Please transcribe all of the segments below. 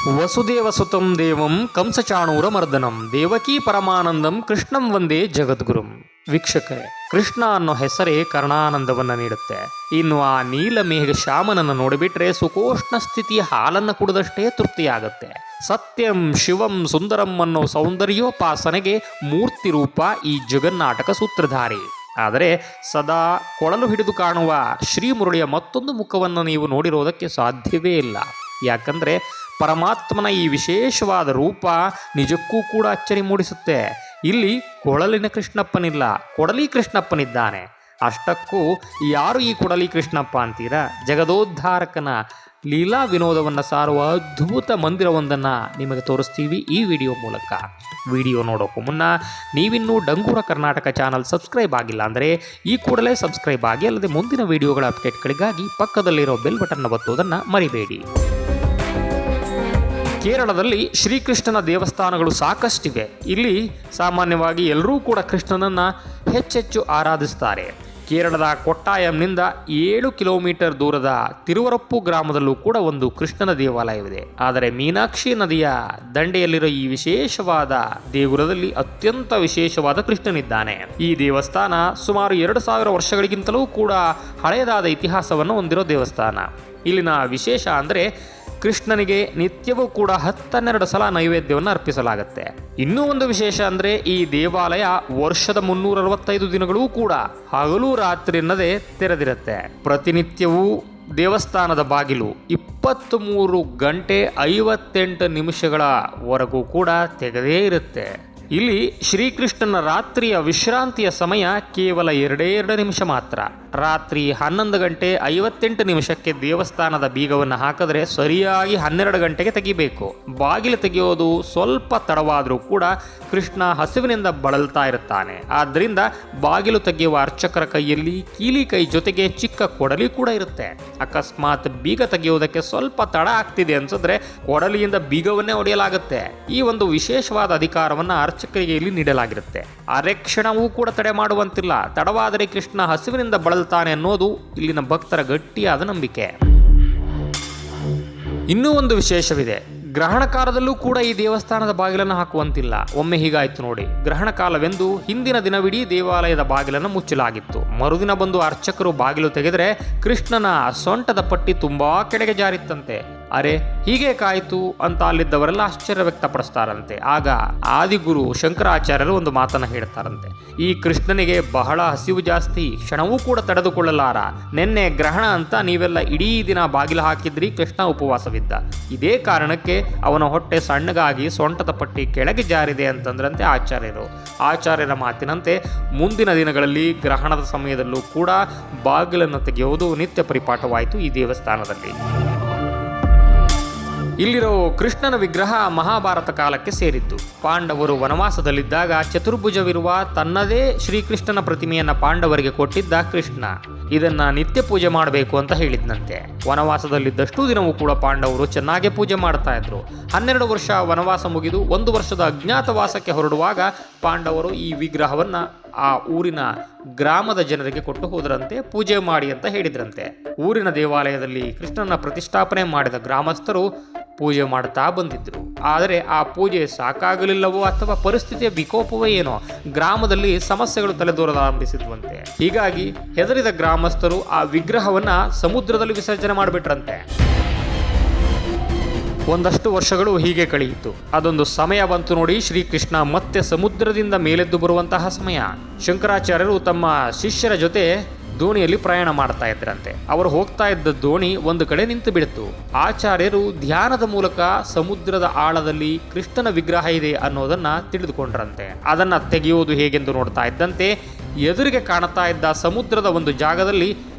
ವಸುದೇವಸುತಂ ದೇವಂ ಕಂಸಚಾಣೂರಮರ್ದನಂ ದೇವಕೀ ಪರಮಾನಂದಂ ಕೃಷ್ಣಂ ವಂದೇ ಜಗದ್ಗುರುಂ. ವೀಕ್ಷಕರೇ, ಕೃಷ್ಣ ಅನ್ನೋ ಹೆಸರೇ ಕರ್ಣಾನಂದವನ್ನು ನೀಡುತ್ತೆ. ಇನ್ನು ಆ ನೀಲಮೇಘ ಶ್ಯಾಮನನ್ನು ನೋಡಿಬಿಟ್ರೆ ಸುಕೋಷ್ಣ ಸ್ಥಿತಿಯ ಹಾಲನ್ನು ಕುಡಿದಷ್ಟೇ ತೃಪ್ತಿಯಾಗುತ್ತೆ. ಸತ್ಯಂ ಶಿವಂ ಸುಂದರಂ ಅನ್ನೋ ಸೌಂದರ್ಯೋಪಾಸನೆಗೆ ಮೂರ್ತಿ ರೂಪ ಈ ಜಗನ್ನಾಟಕ ಸೂತ್ರಧಾರಿ. ಆದರೆ ಸದಾ ಕೊಳಲು ಹಿಡಿದು ಕಾಣುವ ಶ್ರೀಮುರಳಿಯ ಮತ್ತೊಂದು ಮುಖವನ್ನು ನೀವು ನೋಡಿರೋದಕ್ಕೆ ಸಾಧ್ಯವೇ ಇಲ್ಲ. ಯಾಕಂದರೆ ಪರಮಾತ್ಮನ ಈ ವಿಶೇಷವಾದ ರೂಪ ನಿಜಕ್ಕೂ ಕೂಡ ಅಚ್ಚರಿ ಮೂಡಿಸುತ್ತೆ. ಇಲ್ಲಿ ಕೊಳಲಿನ ಕೃಷ್ಣಪ್ಪನಿಲ್ಲ, ಕೊಡಲಿ ಕೃಷ್ಣಪ್ಪನಿದ್ದಾನೆ. ಅಷ್ಟಕ್ಕೂ ಯಾರು ಈ ಕೊಡಲಿ ಕೃಷ್ಣಪ್ಪ ಅಂತೀರಾ? ಜಗದೋದ್ಧಾರಕನ ಲೀಲಾ ವಿನೋದವನ್ನು ಸಾರುವ ಅದ್ಭುತ ಮಂದಿರವೊಂದನ್ನು ನಿಮಗೆ ತೋರಿಸ್ತೀವಿ ಈ ವಿಡಿಯೋ ಮೂಲಕ. ವಿಡಿಯೋ ನೋಡೋಕ್ಕೂ ಮುನ್ನ ನೀವಿನ್ನೂ ಡಂಗೂರ ಕರ್ನಾಟಕ ಚಾನಲ್ ಸಬ್ಸ್ಕ್ರೈಬ್ ಆಗಿಲ್ಲ ಅಂದರೆ ಈ ಕೂಡಲೇ ಸಬ್ಸ್ಕ್ರೈಬ್ ಆಗಿ, ಅಲ್ಲದೆ ಮುಂದಿನ ವಿಡಿಯೋಗಳ ಅಪ್ಡೇಟ್ಗಳಿಗಾಗಿ ಪಕ್ಕದಲ್ಲಿರೋ ಬೆಲ್ ಬಟನ್ ಒತ್ತುವುದನ್ನು ಮರಿಬೇಡಿ. ಕೇರಳದಲ್ಲಿ ಶ್ರೀಕೃಷ್ಣನ ದೇವಸ್ಥಾನಗಳು ಸಾಕಷ್ಟಿವೆ. ಇಲ್ಲಿ ಸಾಮಾನ್ಯವಾಗಿ ಎಲ್ಲರೂ ಕೂಡ ಕೃಷ್ಣನನ್ನು ಹೆಚ್ಚೆಚ್ಚು ಆರಾಧಿಸ್ತಾರೆ. ಕೇರಳದ ಕೊಟ್ಟಾಯಂನಿಂದ 7 ಕಿಲೋಮೀಟರ್ ದೂರದ ತಿರುವರಪ್ಪು ಗ್ರಾಮದಲ್ಲೂ ಕೂಡ ಒಂದು ಕೃಷ್ಣನ ದೇವಾಲಯವಿದೆ. ಆದರೆ ಮೀನಾಕ್ಷಿ ನದಿಯ ದಂಡೆಯಲ್ಲಿರೋ ಈ ವಿಶೇಷವಾದ ದೇಗುಲದಲ್ಲಿ ಅತ್ಯಂತ ವಿಶೇಷವಾದ ಕೃಷ್ಣನಿದ್ದಾನೆ. ಈ ದೇವಸ್ಥಾನ ಸುಮಾರು 2000 ವರ್ಷಗಳಿಗಿಂತಲೂ ಕೂಡ ಹಳೆಯದಾದ ಇತಿಹಾಸವನ್ನು ಹೊಂದಿರೋ ದೇವಸ್ಥಾನ. ಇಲ್ಲಿನ ವಿಶೇಷ ಅಂದರೆ ಕೃಷ್ಣನಿಗೆ ನಿತ್ಯವೂ ಕೂಡ 12 ಸಲ ನೈವೇದ್ಯವನ್ನು ಅರ್ಪಿಸಲಾಗುತ್ತೆ. ಇನ್ನೂ ಒಂದು ವಿಶೇಷ ಅಂದರೆ ಈ ದೇವಾಲಯ ವರ್ಷದ 365 ದಿನಗಳೂ ಕೂಡ ಹಗಲು ರಾತ್ರಿ ಎನ್ನದೇ ತೆರೆದಿರುತ್ತೆ. ಪ್ರತಿನಿತ್ಯವೂ ದೇವಸ್ಥಾನದ ಬಾಗಿಲು 23 ಗಂಟೆ 58 ನಿಮಿಷಗಳವರೆಗೂ ಕೂಡ ತೆಗೆದೇ ಇರುತ್ತೆ. ಇಲ್ಲಿ ಶ್ರೀಕೃಷ್ಣನ ರಾತ್ರಿಯ ವಿಶ್ರಾಂತಿಯ ಸಮಯ ಕೇವಲ 2 ನಿಮಿಷ ಮಾತ್ರ. ರಾತ್ರಿ 11 ಗಂಟೆ 58 ನಿಮಿಷಕ್ಕೆ ದೇವಸ್ಥಾನದ ಬೀಗವನ್ನು ಹಾಕಿದ್ರೆ ಸರಿಯಾಗಿ 12 ಗಂಟೆಗೆ ತೆಗಿಬೇಕು. ಬಾಗಿಲು ತೆಗೆಯೋದು ಸ್ವಲ್ಪ ತಡವಾದರೂ ಕೂಡ ಕೃಷ್ಣ ಹಸಿವಿನಿಂದ ಬಳಲ್ತಾ ಇರುತ್ತಾನೆ. ಆದ್ದರಿಂದ ಬಾಗಿಲು ತೆಗೆಯುವ ಅರ್ಚಕರ ಕೈಯಲ್ಲಿ ಕೀಲಿ ಕೈ ಜೊತೆಗೆ ಚಿಕ್ಕ ಕೊಡಲಿ ಕೂಡ ಇರುತ್ತೆ. ಅಕಸ್ಮಾತ್ ಬೀಗ ತೆಗೆಯುವುದಕ್ಕೆ ಸ್ವಲ್ಪ ತಡ ಆಗ್ತಿದೆ ಅನ್ಸಿದ್ರೆ ಕೊಡಲಿಯಿಂದ ಬೀಗವನ್ನೇ ಒಡೆಯಲಾಗುತ್ತೆ. ಈ ಒಂದು ವಿಶೇಷವಾದ ಅಧಿಕಾರವನ್ನು ಅರ್ಚಕರಿಗೆ ಇಲ್ಲಿ ನೀಡಲಾಗಿರುತ್ತೆ. ಅರೆಕ್ಷಣವೂ ಕೂಡ ತಡೆ ಮಾಡುವಂತಿಲ್ಲ. ತಡವಾದರೆ ಕೃಷ್ಣ ಹಸಿವಿನಿಂದ ಬಳಲ್ತಾನೆ ಅನ್ನೋದು ಇಲ್ಲಿನ ಭಕ್ತರ ಗಟ್ಟಿಯಾದ ನಂಬಿಕೆ. ಇನ್ನೂ ಒಂದು ವಿಶೇಷವಿದೆ. ಗ್ರಹಣ ಕಾಲದಲ್ಲೂ ಕೂಡ ಈ ದೇವಸ್ಥಾನದ ಬಾಗಿಲನ್ನು ಹಾಕುವಂತಿಲ್ಲ. ಒಮ್ಮೆ ಹೀಗಾಯ್ತು ನೋಡಿ. ಗ್ರಹಣ ಕಾಲವೆಂದು ಹಿಂದಿನ ದಿನವಿಡೀ ದೇವಾಲಯದ ಬಾಗಿಲನ್ನು ಮುಚ್ಚಲಾಗಿತ್ತು. ಮರುದಿನ ಬಂದು ಅರ್ಚಕರು ಬಾಗಿಲು ತೆಗೆದರೆ ಕೃಷ್ಣನ ಸೊಂಟದ ಪಟ್ಟಿ ತುಂಬಾ ಕೆಳಗೆ ಜಾರಿತ್ತಂತೆ. ಅರೆ, ಹೀಗೆ ಕಾಯಿತು ಅಂತ ಅಲ್ಲಿದ್ದವರೆಲ್ಲ ಆಶ್ಚರ್ಯ ವ್ಯಕ್ತಪಡಿಸ್ತಾರಂತೆ. ಆಗ ಆದಿಗುರು ಶಂಕರಾಚಾರ್ಯರು ಒಂದು ಮಾತನ್ನು ಹೇಳ್ತಾರಂತೆ. ಈ ಕೃಷ್ಣನಿಗೆ ಬಹಳ ಹಸಿವು ಜಾಸ್ತಿ, ಕ್ಷಣವೂ ಕೂಡ ತಡೆದುಕೊಳ್ಳಲಾರ. ನಿನ್ನೆ ಗ್ರಹಣ ಅಂತ ನೀವೆಲ್ಲ ಇಡೀ ದಿನ ಬಾಗಿಲು ಹಾಕಿದ್ರಿ, ಕೃಷ್ಣ ಉಪವಾಸವಿದ್ದ. ಇದೇ ಕಾರಣಕ್ಕೆ ಅವನ ಹೊಟ್ಟೆ ಸಣ್ಣಗಾಗಿ ಸೊಂಟದ ಪಟ್ಟಿ ಕೆಳಗೆ ಜಾರಿದೆ ಅಂತಂದ್ರಂತೆ ಆಚಾರ್ಯರು. ಆಚಾರ್ಯರ ಮಾತಿನಂತೆ ಮುಂದಿನ ದಿನಗಳಲ್ಲಿ ಗ್ರಹಣದ ಸಮಯದಲ್ಲೂ ಕೂಡ ಬಾಗಿಲನ್ನು ತೆಗೆಯುವುದು ನಿತ್ಯ ಪರಿಪಾಠವಾಯಿತು ಈ ದೇವಸ್ಥಾನದಲ್ಲಿ. ಇಲ್ಲಿರೋ ಕೃಷ್ಣನ ವಿಗ್ರಹ ಮಹಾಭಾರತ ಕಾಲಕ್ಕೆ ಸೇರಿದ್ದು. ಪಾಂಡವರು ವನವಾಸದಲ್ಲಿದ್ದಾಗ ಚತುರ್ಭುಜವಿರುವ ತನ್ನದೇ ಶ್ರೀಕೃಷ್ಣನ ಪ್ರತಿಮೆಯನ್ನು ಪಾಂಡವರಿಗೆ ಕೊಟ್ಟಿದ್ದ ಕೃಷ್ಣ ಇದನ್ನ ನಿತ್ಯ ಪೂಜೆ ಮಾಡಬೇಕು ಅಂತ ಹೇಳಿದ್ನಂತೆ. ವನವಾಸದಲ್ಲಿದ್ದಷ್ಟು ದಿನವೂ ಕೂಡ ಪಾಂಡವರು ಚೆನ್ನಾಗೇ ಪೂಜೆ ಮಾಡ್ತಾ ಇದ್ರು. 12 ವರ್ಷ ವನವಾಸ ಮುಗಿದು 1 ವರ್ಷದ ಅಜ್ಞಾತವಾಸಕ್ಕೆ ಹೊರಡುವಾಗ ಪಾಂಡವರು ಈ ವಿಗ್ರಹವನ್ನ ಆ ಊರಿನ ಗ್ರಾಮದ ಜನರಿಗೆ ಕೊಟ್ಟು ಹೋದ್ರಂತೆ. ಪೂಜೆ ಮಾಡಿ ಅಂತ ಹೇಳಿದ್ರಂತೆ. ಊರಿನ ದೇವಾಲಯದಲ್ಲಿ ಕೃಷ್ಣನ ಪ್ರತಿಷ್ಠಾಪನೆ ಮಾಡಿದ ಗ್ರಾಮಸ್ಥರು ಪೂಜೆ ಮಾಡ್ತಾ ಬಂದಿದ್ರು. ಆದರೆ ಆ ಪೂಜೆ ಸಾಕಾಗಲಿಲ್ಲವೋ ಅಥವಾ ಪರಿಸ್ಥಿತಿಯ ವಿಕೋಪವೋ ಏನೋ ಗ್ರಾಮದಲ್ಲಿ ಸಮಸ್ಯೆಗಳು ತಲೆದೋರಲಾರಂಭಿಸಿದ್ವಂತೆ. ಹೀಗಾಗಿ ಹೆದರಿದ ಗ್ರಾಮಸ್ಥರು ಆ ವಿಗ್ರಹವನ್ನ ಸಮುದ್ರದಲ್ಲಿ ವಿಸರ್ಜನೆ ಮಾಡಿಬಿಟ್ರಂತೆ. ಒಂದಷ್ಟು ವರ್ಷಗಳು ಹೀಗೆ ಕಳೆಯಿತು. ಅದೊಂದು ಸಮಯ ಬಂತು ನೋಡಿ. ಶ್ರೀಕೃಷ್ಣ ಮತ್ತೆ ಸಮುದ್ರದಿಂದ ಮೇಲೆದ್ದು ಬರುವಂತಹ ಸಮಯ. ಶಂಕರಾಚಾರ್ಯರು ತಮ್ಮ ಶಿಷ್ಯರ ಜೊತೆ ದೋಣಿಯಲ್ಲಿ ಪ್ರಯಾಣ ಮಾಡ್ತಾ ಇದ್ರಂತೆ. ಅವರು ಹೋಗ್ತಾ ಇದ್ದ ದೋಣಿ ಒಂದು ಕಡೆ ನಿಂತು ಬಿಡ್ತು. ಆಚಾರ್ಯರು ಧ್ಯಾನದ ಮೂಲಕ ಸಮುದ್ರದ ಆಳದಲ್ಲಿ ಕೃಷ್ಣನ ವಿಗ್ರಹ ಇದೆ ಅನ್ನೋದನ್ನ ತಿಳಿದುಕೊಂಡ್ರಂತೆ. ಅದನ್ನ ತೆಗೆಯುವುದು ಹೇಗೆಂದು ನೋಡ್ತಾ ಇದ್ದಂತೆ ಎದುರಿಗೆ ಕಾಣುತ್ತಾ ಇದ್ದ ಸಮುದ್ರದ ಒಂದು ಜಾಗದಲ್ಲಿ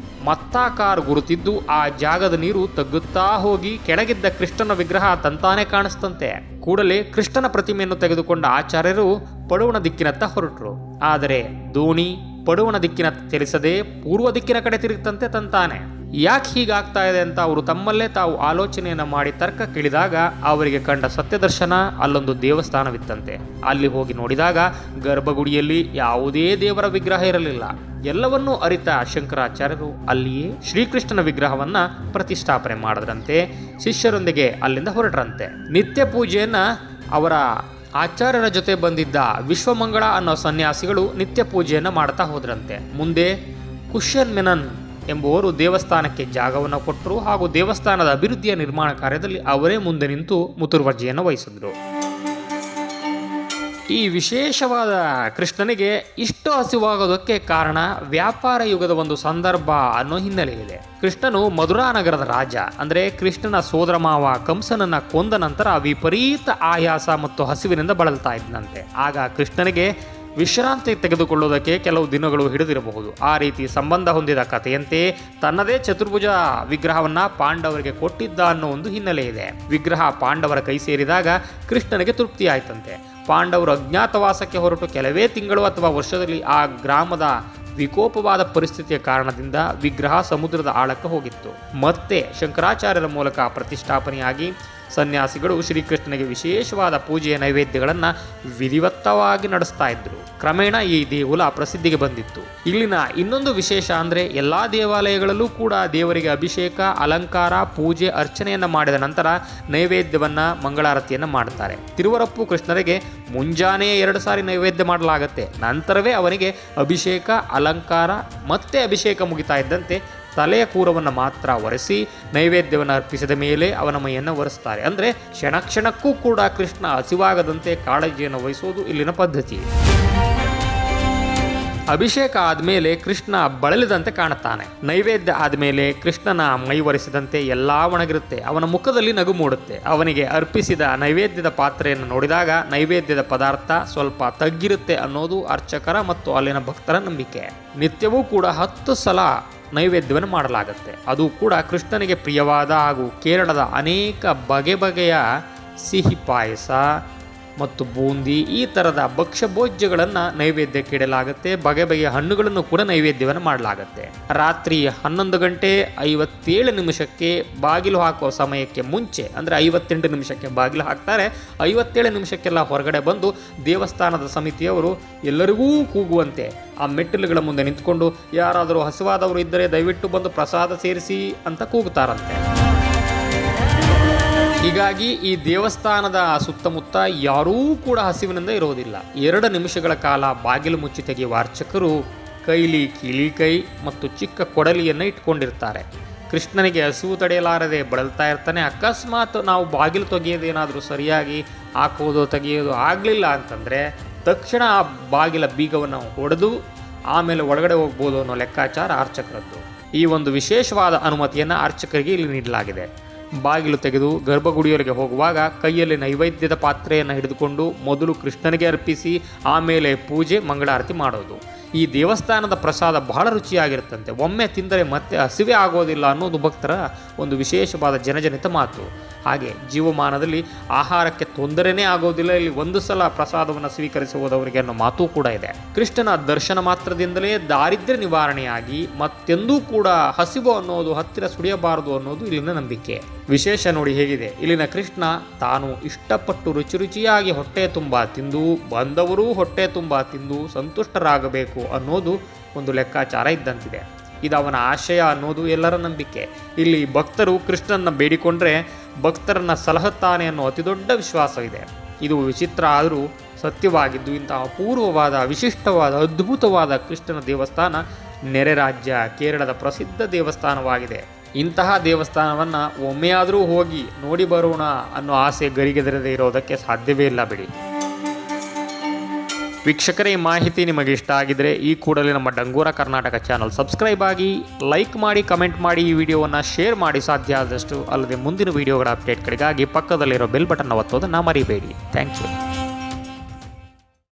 ಮತ್ತಾಕಾರ ಗುರುತಿದ್ದು ಆ ಜಾಗದ ನೀರು ತಗ್ಗುತ್ತಾ ಹೋಗಿ ಕೆಳಗಿದ್ದ ಕೃಷ್ಣನ ವಿಗ್ರಹ ತಂತಾನೆ ಕಾಣಿಸ್ತಂತೆ. ಕೂಡಲೇ ಕೃಷ್ಣನ ಪ್ರತಿಮೆಯನ್ನು ತೆಗೆದುಕೊಂಡ ಆಚಾರ್ಯರು ಪಡುವಣ ದಿಕ್ಕಿನತ್ತ ಹೊರಟರು. ಆದರೆ ದೋಣಿ ಪಡುವಣ ದಿಕ್ಕಿನತ್ತ ಚಲಿಸದೆ ಪೂರ್ವ ದಿಕ್ಕಿನ ಕಡೆ ತಿರುಗುತ್ತಂತೆ ತಂತಾನೆ. ಯಾಕೆ ಹೀಗಾಗ್ತಾ ಇದೆ ಅಂತ ಅವರು ತಮ್ಮಲ್ಲೇ ತಾವು ಆಲೋಚನೆಯನ್ನು ಮಾಡಿ ತರ್ಕ ಕೇಳಿದಾಗ ಅವರಿಗೆ ಕಂಡ ಸತ್ಯದರ್ಶನ ಅಲ್ಲೊಂದು ದೇವಸ್ಥಾನವಿತ್ತಂತೆ. ಅಲ್ಲಿ ಹೋಗಿ ನೋಡಿದಾಗ ಗರ್ಭಗುಡಿಯಲ್ಲಿ ಯಾವುದೇ ದೇವರ ವಿಗ್ರಹ ಇರಲಿಲ್ಲ. ಎಲ್ಲವನ್ನೂ ಅರಿತ ಶಂಕರಾಚಾರ್ಯರು ಅಲ್ಲಿಯೇ ಶ್ರೀಕೃಷ್ಣನ ವಿಗ್ರಹವನ್ನ ಪ್ರತಿಷ್ಠಾಪನೆ ಮಾಡಿದ್ರಂತೆ. ಶಿಷ್ಯರೊಂದಿಗೆ ಅಲ್ಲಿಂದ ಹೊರಟ್ರಂತೆ. ನಿತ್ಯ ಪೂಜೆಯನ್ನ ಅವರ ಆಚಾರ್ಯರ ಜೊತೆ ಬಂದಿದ್ದ ವಿಶ್ವಮಂಗಳ ಅನ್ನೋ ಸನ್ಯಾಸಿಗಳು ನಿತ್ಯ ಪೂಜೆಯನ್ನು ಮಾಡ್ತಾ ಹೋದ್ರಂತೆ. ಮುಂದೆ ಕುಶನ್ ಮೆನನ್ ಎಂಬುವರು ದೇವಸ್ಥಾನಕ್ಕೆ ಜಾಗವನ್ನು ಕೊಟ್ಟರು ಹಾಗೂ ದೇವಸ್ಥಾನದ ಅಭಿವೃದ್ಧಿಯ ನಿರ್ಮಾಣ ಕಾರ್ಯದಲ್ಲಿ ಅವರೇ ಮುಂದೆ ನಿಂತು ಮುತುರ್ವರ್ಜಿಯನ್ನು ವಹಿಸಿದ್ರು. ಈ ವಿಶೇಷವಾದ ಕೃಷ್ಣನಿಗೆ ಇಷ್ಟು ಹಸಿವಾಗೋದಕ್ಕೆ ಕಾರಣ ವ್ಯಾಪಾರ ಯುಗದ ಒಂದು ಸಂದರ್ಭ ಅನ್ನೋ ಹಿನ್ನೆಲೆ ಇದೆ. ಕೃಷ್ಣನು ಮಧುರಾ ನಗರದ ರಾಜ, ಅಂದರೆ ಕೃಷ್ಣನ ಸೋದರ ಮಾವ ಕಂಸನನ್ನ ಕೊಂದ ನಂತರ ವಿಪರೀತ ಆಯಾಸ ಮತ್ತು ಹಸಿವಿನಿಂದ ಬಳಲ್ತಾ ಇದ್ದಂತೆ. ಆಗ ಕೃಷ್ಣನಿಗೆ ವಿಶ್ರಾಂತಿ ತೆಗೆದುಕೊಳ್ಳುವುದಕ್ಕೆ ಕೆಲವು ದಿನಗಳು ಹಿಡಿದಿರಬಹುದು. ಆ ರೀತಿ ಸಂಬಂಧ ಹೊಂದಿದ ಕಥೆಯಂತೆ ತನ್ನದೇ ಚತುರ್ಭುಜ ವಿಗ್ರಹವನ್ನ ಪಾಂಡವರಿಗೆ ಕೊಟ್ಟಿದ್ದ ಅನ್ನೋ ಒಂದು ಹಿನ್ನೆಲೆ ಇದೆ. ವಿಗ್ರಹ ಪಾಂಡವರ ಕೈ ಸೇರಿದಾಗ ಕೃಷ್ಣನಿಗೆ ತೃಪ್ತಿ ಆಯ್ತಂತೆ. ಪಾಂಡವರು ಅಜ್ಞಾತವಾಸಕ್ಕೆ ಹೊರಟು ಕೆಲವೇ ತಿಂಗಳು ಅಥವಾ ವರ್ಷದಲ್ಲಿ ಆ ಗ್ರಾಮದ ವಿಕೋಪವಾದ ಪರಿಸ್ಥಿತಿಯ ಕಾರಣದಿಂದ ವಿಗ್ರಹ ಸಮುದ್ರದ ಆಳಕ್ಕೆ ಹೋಗಿತ್ತು. ಮತ್ತೆ ಶಂಕರಾಚಾರ್ಯರ ಮೂಲಕ ಪ್ರತಿಷ್ಠಾಪನೆಯಾಗಿ ಸನ್ಯಾಸಿಗಳು ಶ್ರೀಕೃಷ್ಣನಿಗೆ ವಿಶೇಷವಾದ ಪೂಜೆಯ ನೈವೇದ್ಯಗಳನ್ನು ವಿಧಿವತ್ತವಾಗಿ ನಡೆಸ್ತಾ ಇದ್ರು. ಕ್ರಮೇಣ ಈ ದೇಗುಲ ಪ್ರಸಿದ್ಧಿಗೆ ಬಂದಿತ್ತು. ಇಲ್ಲಿನ ಇನ್ನೊಂದು ವಿಶೇಷ ಅಂದರೆ ಎಲ್ಲ ದೇವಾಲಯಗಳಲ್ಲೂ ಕೂಡ ದೇವರಿಗೆ ಅಭಿಷೇಕ, ಅಲಂಕಾರ, ಪೂಜೆ, ಅರ್ಚನೆಯನ್ನು ಮಾಡಿದ ನಂತರ ನೈವೇದ್ಯವನ್ನು, ಮಂಗಳಾರತಿಯನ್ನು ಮಾಡ್ತಾರೆ. ತಿರುವರಪ್ಪು ಕೃಷ್ಣರಿಗೆ ಮುಂಜಾನೆ 2 ಸಾರಿ ನೈವೇದ್ಯ ಮಾಡಲಾಗುತ್ತೆ. ನಂತರವೇ ಅವನಿಗೆ ಅಭಿಷೇಕ, ಅಲಂಕಾರ ಮತ್ತೆ ಅಭಿಷೇಕ ಮುಗಿತಾ ಇದ್ದಂತೆ ತಲೆಯ ಕೂರವನ್ನು ಮಾತ್ರ ಒರೆಸಿ ನೈವೇದ್ಯವನ್ನು ಅರ್ಪಿಸಿದ ಮೇಲೆ ಅವನ ಮೈಯನ್ನು ಒರೆಸ್ತಾರೆ. ಅಂದರೆ ಕ್ಷಣ ಕ್ಷಣಕ್ಕೂ ಕೂಡ ಕೃಷ್ಣ ಹಸಿವಾಗದಂತೆ ಕಾಳಜಿಯನ್ನು ವಹಿಸೋದು ಇಲ್ಲಿನ ಪದ್ಧತಿ. ಅಭಿಷೇಕ ಆದಮೇಲೆ ಕೃಷ್ಣ ಬಳಲಿದಂತೆ ಕಾಣುತ್ತಾನೆ. ನೈವೇದ್ಯ ಆದಮೇಲೆ ಕೃಷ್ಣನ ಮೈ ಒರೆಸಿದಂತೆ ಎಲ್ಲ ಒಣಗಿರುತ್ತೆ. ಅವನ ಮುಖದಲ್ಲಿ ನಗು ಮೂಡುತ್ತೆ. ಅವನಿಗೆ ಅರ್ಪಿಸಿದ ನೈವೇದ್ಯದ ಪಾತ್ರೆಯನ್ನು ನೋಡಿದಾಗ ನೈವೇದ್ಯದ ಪದಾರ್ಥ ಸ್ವಲ್ಪ ತಗ್ಗಿರುತ್ತೆ ಅನ್ನೋದು ಅರ್ಚಕರ ಮತ್ತು ಅಲ್ಲಿನ ಭಕ್ತರ ನಂಬಿಕೆ. ನಿತ್ಯವೂ ಕೂಡ 10 ಸಲ ನೈವೇದ್ಯವನ್ನು ಮಾಡಲಾಗುತ್ತೆ. ಅದು ಕೂಡ ಕೃಷ್ಣನಿಗೆ ಪ್ರಿಯವಾದ ಹಾಗೂ ಕೇರಳದ ಅನೇಕ ಬಗೆಯ ಸಿಹಿ ಪಾಯಸ ಮತ್ತು ಬೂಂದಿ ಈ ಥರದ ಭಕ್ಷ್ಯಭೋಜ್ಯಗಳನ್ನು ನೈವೇದ್ಯಕ್ಕೆ ಇಡಲಾಗುತ್ತೆ. ಬಗೆಯ ಹಣ್ಣುಗಳನ್ನು ಕೂಡ ನೈವೇದ್ಯವನ್ನು ಮಾಡಲಾಗುತ್ತೆ. ರಾತ್ರಿ 11 ಗಂಟೆ 57 ನಿಮಿಷಕ್ಕೆ ಬಾಗಿಲು ಹಾಕುವ ಸಮಯಕ್ಕೆ ಮುಂಚೆ, ಅಂದರೆ 58 ನಿಮಿಷಕ್ಕೆ ಬಾಗಿಲು ಹಾಕ್ತಾರೆ. 57 ನಿಮಿಷಕ್ಕೆಲ್ಲ ಹೊರಗಡೆ ಬಂದು ದೇವಸ್ಥಾನದ ಸಮಿತಿಯವರು ಎಲ್ಲರಿಗೂ ಕೂಗುವಂತೆ ಆ ಮೆಟ್ಟಿಲುಗಳ ಮುಂದೆ ನಿಂತ್ಕೊಂಡು ಯಾರಾದರೂ ಹಸಿವಾದವರು ಇದ್ದರೆ ದಯವಿಟ್ಟು ಬಂದು ಪ್ರಸಾದ ಸೇರಿಸಿ ಅಂತ ಕೂಗುತ್ತಾರಂತೆ. ಹೀಗಾಗಿ ಈ ದೇವಸ್ಥಾನದ ಸುತ್ತಮುತ್ತ ಯಾರೂ ಕೂಡ ಹಸಿವಿನಿಂದ ಇರೋದಿಲ್ಲ. 2 ನಿಮಿಷಗಳ ಕಾಲ ಬಾಗಿಲು ಮುಚ್ಚಿ ತೆಗೆಯುವ ಅರ್ಚಕರು ಕೈಲಿ ಕೀಲಿಕೈ ಮತ್ತು ಚಿಕ್ಕ ಕೊಡಲಿಯನ್ನು ಇಟ್ಕೊಂಡಿರ್ತಾರೆ. ಕೃಷ್ಣನಿಗೆ ಹಸಿವು ತಡೆಯಲಾರದೆ ಬಳಲ್ತಾ ಇರ್ತಾನೆ. ಅಕಸ್ಮಾತ್ ನಾವು ಬಾಗಿಲು ತೆಗೆಯೋದೇನಾದರೂ ಸರಿಯಾಗಿ ಹಾಕೋದು ತೆಗೆಯೋದು ಆಗಲಿಲ್ಲ ಅಂತಂದರೆ ತಕ್ಷಣ ಆ ಬಾಗಿಲ ಬೀಗವನ್ನು ಹೊಡೆದು ಆಮೇಲೆ ಒಳಗಡೆ ಹೋಗ್ಬೋದು ಅನ್ನೋ ಲೆಕ್ಕಾಚಾರ ಅರ್ಚಕರದ್ದು. ಈ ಒಂದು ವಿಶೇಷವಾದ ಅನುಮತಿಯನ್ನು ಅರ್ಚಕರಿಗೆ ಇಲ್ಲಿ ನೀಡಲಾಗಿದೆ. ಬಾಗಿಲು ತೆಗೆದು ಗರ್ಭಗುಡಿಯೊಳಗೆ ಹೋಗುವಾಗ ಕೈಯಲ್ಲಿ ನೈವೇದ್ಯದ ಪಾತ್ರೆಯನ್ನು ಹಿಡಿದುಕೊಂಡು ಮೊದಲು ಕೃಷ್ಣನಿಗೆ ಅರ್ಪಿಸಿ ಆಮೇಲೆ ಪೂಜೆ, ಮಂಗಳಾರತಿ ಮಾಡೋದು. ಈ ದೇವಸ್ಥಾನದ ಪ್ರಸಾದ ಬಹಳ ರುಚಿಯಾಗಿರುತ್ತಂತೆ. ಒಮ್ಮೆ ತಿಂದರೆ ಮತ್ತೆ ಹಸಿವೆ ಆಗೋದಿಲ್ಲ ಅನ್ನೋದು ಭಕ್ತರ ಒಂದು ವಿಶೇಷವಾದ ಜನಜನಿತ ಮಾತು. ಹಾಗೆ ಜೀವಮಾನದಲ್ಲಿ ಆಹಾರಕ್ಕೆ ತೊಂದರೆನೇ ಆಗೋದಿಲ್ಲ ಇಲ್ಲಿ 1 ಸಲ ಪ್ರಸಾದವನ್ನು ಸ್ವೀಕರಿಸಿ ಹೋದವರಿಗೆ ಅನ್ನೋ ಮಾತು ಕೂಡ ಇದೆ. ಕೃಷ್ಣನ ದರ್ಶನ ಮಾತ್ರದಿಂದಲೇ ದಾರಿದ್ರ್ಯ ನಿವಾರಣೆಯಾಗಿ ಮತ್ತೆಂದೂ ಕೂಡ ಹಸಿವು ಅನ್ನೋದು ಹತ್ತಿರ ಸುಳಿಯಬಾರದು ಅನ್ನೋದು ಇಲ್ಲಿನ ನಂಬಿಕೆ. ವಿಶೇಷ ನೋಡಿ ಹೇಗಿದೆ, ಇಲ್ಲಿನ ಕೃಷ್ಣ ತಾನು ಇಷ್ಟಪಟ್ಟು ರುಚಿಯಾಗಿ ಹೊಟ್ಟೆ ತುಂಬ ತಿಂದು ಬಂದವರೂ ಹೊಟ್ಟೆ ತುಂಬ ತಿಂದು ಸಂತುಷ್ಟರಾಗಬೇಕು ಅನ್ನೋದು ಒಂದು ಲೆಕ್ಕಾಚಾರ ಇದ್ದಂತಿದೆ. ಇದು ಅವನ ಆಶಯ ಅನ್ನೋದು ಎಲ್ಲರ ನಂಬಿಕೆ. ಇಲ್ಲಿ ಭಕ್ತರು ಕೃಷ್ಣನ ಬೇಡಿಕೊಂಡ್ರೆ ಭಕ್ತರನ್ನ ಸಲಹುತ್ತಾನೆ ಅನ್ನೋ ಅತಿ ದೊಡ್ಡ ವಿಶ್ವಾಸವಿದೆ. ಇದು ವಿಚಿತ್ರ ಆದರೂ ಸತ್ಯವಾಗಿದ್ದು ಇಂತಹ ಅಪೂರ್ವವಾದ, ವಿಶಿಷ್ಟವಾದ, ಅದ್ಭುತವಾದ ಕೃಷ್ಣನ ದೇವಸ್ಥಾನ ನೆರೆ ರಾಜ್ಯ ಕೇರಳದ ಪ್ರಸಿದ್ಧ ದೇವಸ್ಥಾನವಾಗಿದೆ. ಇಂತಹ ದೇವಸ್ಥಾನವನ್ನು ಒಮ್ಮೆಯಾದರೂ ಹೋಗಿ ನೋಡಿ ಬರೋಣ ಅನ್ನೋ ಆಸೆ ಗರಿಗೆದರದೇ ಇರೋದಕ್ಕೆ ಸಾಧ್ಯವೇ ಇಲ್ಲ ಬಿಡಿ. ವೀಕ್ಷಕರೇ, ಈ ಮಾಹಿತಿ ನಿಮಗೆ ಇಷ್ಟ ಆಗಿದ್ರೆ ಈ ಕೂಡಲೇ ನಮ್ಮ ಡಂಗೂರ ಕರ್ನಾಟಕ ಚಾನಲ್ ಸಬ್ಸ್ಕ್ರೈಬ್ ಆಗಿ, ಲೈಕ್ ಮಾಡಿ, ಕಮೆಂಟ್ ಮಾಡಿ, ಈ ವಿಡಿಯೋವನ್ನು ಶೇರ್ ಮಾಡಿ ಸಾಧ್ಯ ಆದಷ್ಟು. ಅಲ್ಲದೆ ಮುಂದಿನ ವಿಡಿಯೋಗಳ ಅಪ್ಡೇಟ್ಗಳಿಗಾಗಿ ಪಕ್ಕದಲ್ಲಿರೋ ಬೆಲ್ ಬಟನ್ ಒತ್ತೋದನ್ನು ಮರಿಬೇಡಿ. Thank you.